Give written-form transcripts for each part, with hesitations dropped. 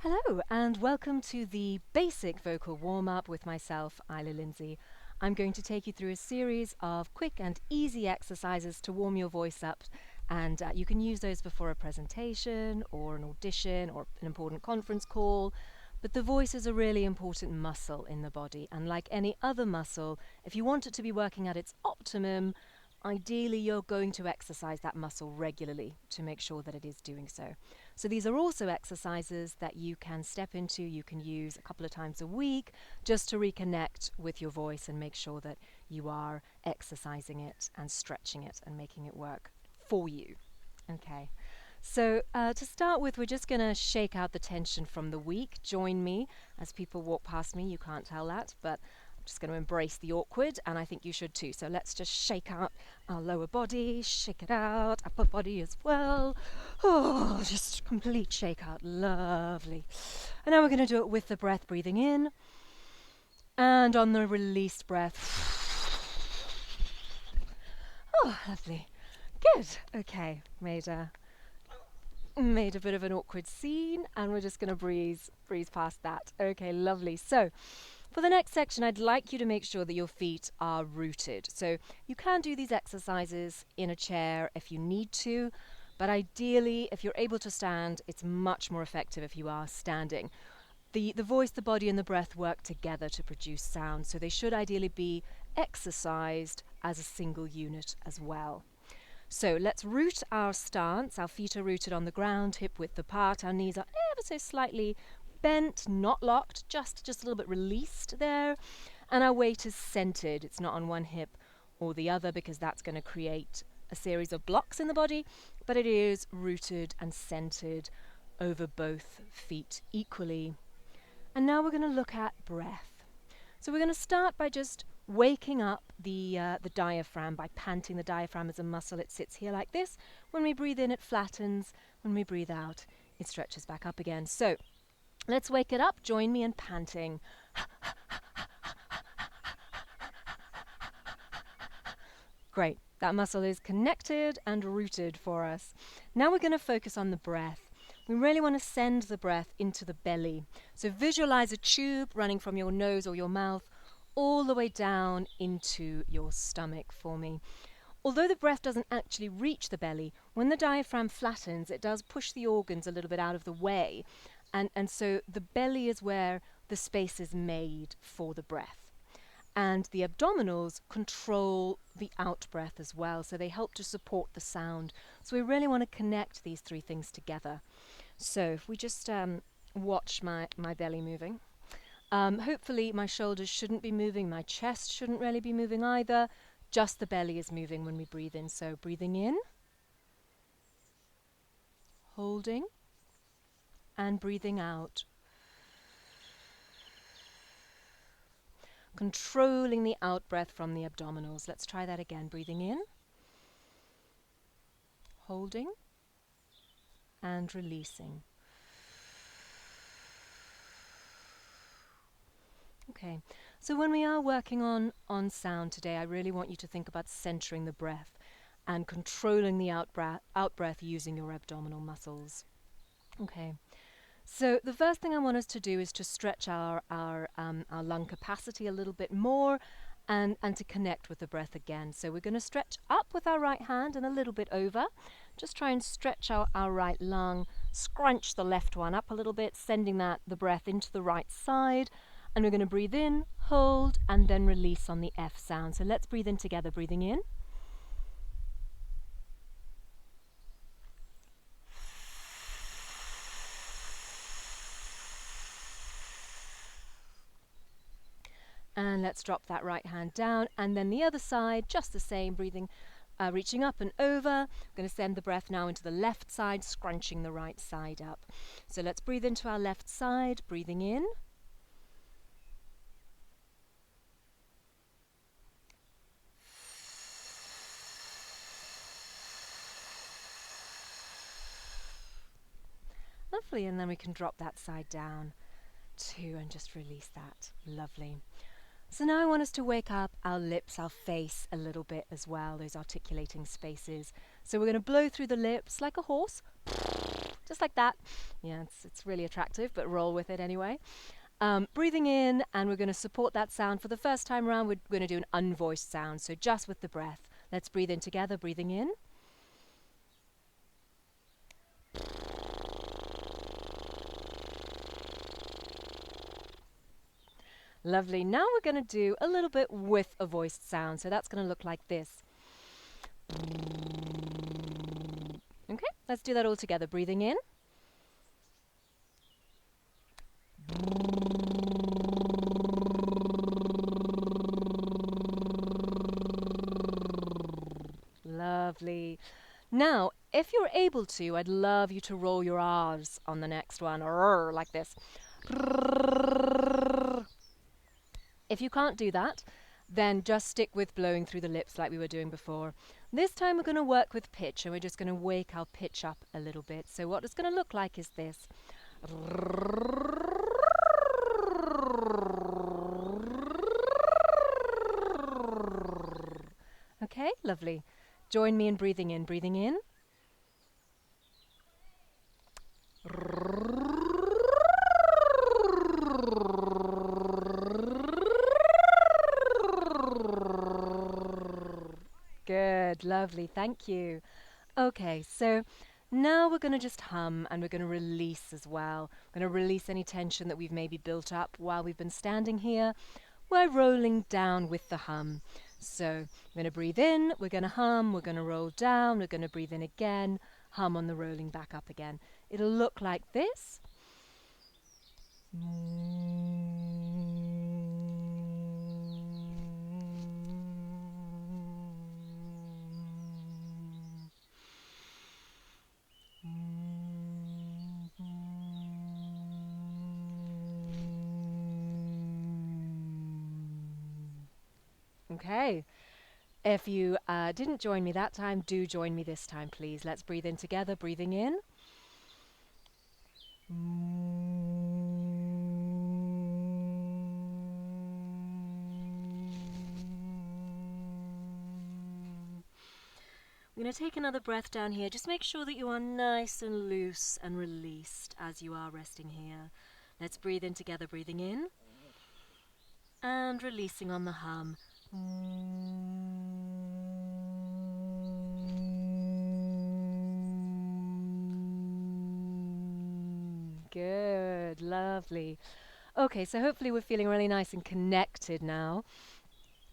Hello, and welcome to the basic vocal warm-up with myself, Isla Lindsay. I'm going to take you through a series of quick and easy exercises to warm your voice up, and you can use those before a presentation or an audition or an important conference call. But the voice is a really important muscle in the body, and like any other muscle, if you want it to be working at its optimum, ideally you're going to exercise that muscle regularly to make sure that it is doing so. So these are also exercises that you can step into, you can use a couple of times a week just to reconnect with your voice and make sure that you are exercising it and stretching it and making it work for you. Okay. So to start with, we're just going to shake out the tension from the week. Join me as people walk past me. You can't tell that, but I'm just going to embrace the awkward, and I think you should too. So let's just shake out our lower body, shake it out, upper body as well. Oh, just complete shake out. Lovely. And now we're going to do it with the breath, breathing in, and on the released breath. Oh, lovely. Good. Okay, made a bit of an awkward scene, and we're just going to breeze past that. Okay, lovely. So for the next section, I'd like you to make sure that your feet are rooted. So you can do these exercises in a chair if you need to, but ideally, if you're able to stand, it's much more effective if you are standing. The voice, the body, and the breath work together to produce sound, so they should ideally be exercised as a single unit as well. So let's root our stance. Our feet are rooted on the ground, hip width apart. Our knees are ever so slightly bent, not locked, just a little bit released there. And our weight is centered. It's not on one hip or the other because that's going to create a series of blocks in the body, but it is rooted and centered over both feet equally. And now we're going to look at breath. So we're going to start by just waking up the diaphragm by panting. The diaphragm is a muscle. It sits here like this. When we breathe in, it flattens. When we breathe out, it stretches back up again. So let's wake it up. Join me in panting. Great. That muscle is connected and rooted for us. Now we're going to focus on the breath. We really want to send the breath into the belly. So visualize a tube running from your nose or your mouth all the way down into your stomach for me. Although the breath doesn't actually reach the belly, when the diaphragm flattens, it does push the organs a little bit out of the way. And so the belly is where the space is made for the breath. And the abdominals control the out-breath as well, so they help to support the sound. So we really want to connect these three things together. So if we just watch my belly moving. Hopefully my shoulders shouldn't be moving, my chest shouldn't really be moving either, just the belly is moving when we breathe in. So breathing in, holding, and breathing out. Controlling the out-breath from the abdominals. Let's try that again. Breathing in, holding, and releasing. Okay, so when we are working on sound today, I really want you to think about centering the breath and controlling the out-breath using your abdominal muscles. Okay, so the first thing I want us to do is to stretch our lung capacity a little bit more and to connect with the breath again. So we're going to stretch up with our right hand and a little bit over. Just try and stretch our right lung, scrunch the left one up a little bit, sending the breath into the right side. And we're going to breathe in, hold, and then release on the F sound. So let's breathe in together. Breathing in. And let's drop that right hand down. And then the other side, just the same, breathing, reaching up and over. We're going to send the breath now into the left side, scrunching the right side up. So let's breathe into our left side, breathing in. Lovely, and then we can drop that side down too and just release that. Lovely. So now I want us to wake up our lips, our face a little bit as well, those articulating spaces. So we're going to blow through the lips like a horse, just like that. Yeah, it's really attractive, but roll with it anyway. Breathing in, and we're going to support that sound. For the first time around, we're going to do an unvoiced sound, so just with the breath. Let's breathe in together, breathing in. Lovely. Now we're going to do a little bit with a voiced sound, so that's going to look like this. Okay, let's do that all together. Breathing in. Lovely. Now, if you're able to, I'd love you to roll your R's on the next one, or like this. If you can't do that, then just stick with blowing through the lips like we were doing before. This time we're going to work with pitch, and we're just going to wake our pitch up a little bit. So what it's going to look like is this. Okay, lovely. Join me in breathing in. Breathing in. Good, lovely, thank you. Okay, so now we're going to just hum, and we're going to release as well. We're going to release any tension that we've maybe built up while we've been standing here. We're rolling down with the hum. So we're going to breathe in, we're going to hum, we're going to roll down, we're going to breathe in again, hum on the rolling back up again. It'll look like this. Okay. If you didn't join me that time, do join me this time, please. Let's breathe in together, breathing in. We're going to take another breath down here. Just make sure that you are nice and loose and released as you are resting here. Let's breathe in together, breathing in. And releasing on the hum. Good, lovely. Okay, so hopefully we're feeling really nice and connected now.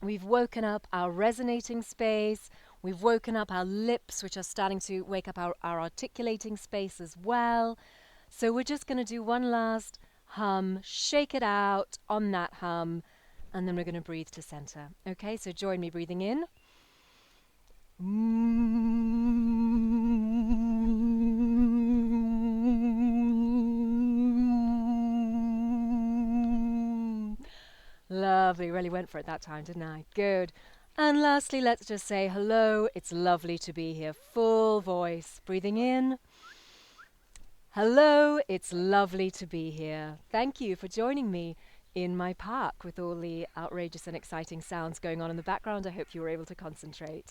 We've woken up our resonating space. We've woken up our lips, which are starting to wake up our articulating space as well. So we're just going to do one last hum, shake it out on that hum, and then we're going to breathe to center. Okay, so join me breathing in. Lovely, really went for it that time, didn't I? Good. And lastly, let's just say hello. It's lovely to be here. Full voice. Breathing in. Hello, it's lovely to be here. Thank you for joining me in my park with all the outrageous and exciting sounds going on in the background. I hope you were able to concentrate.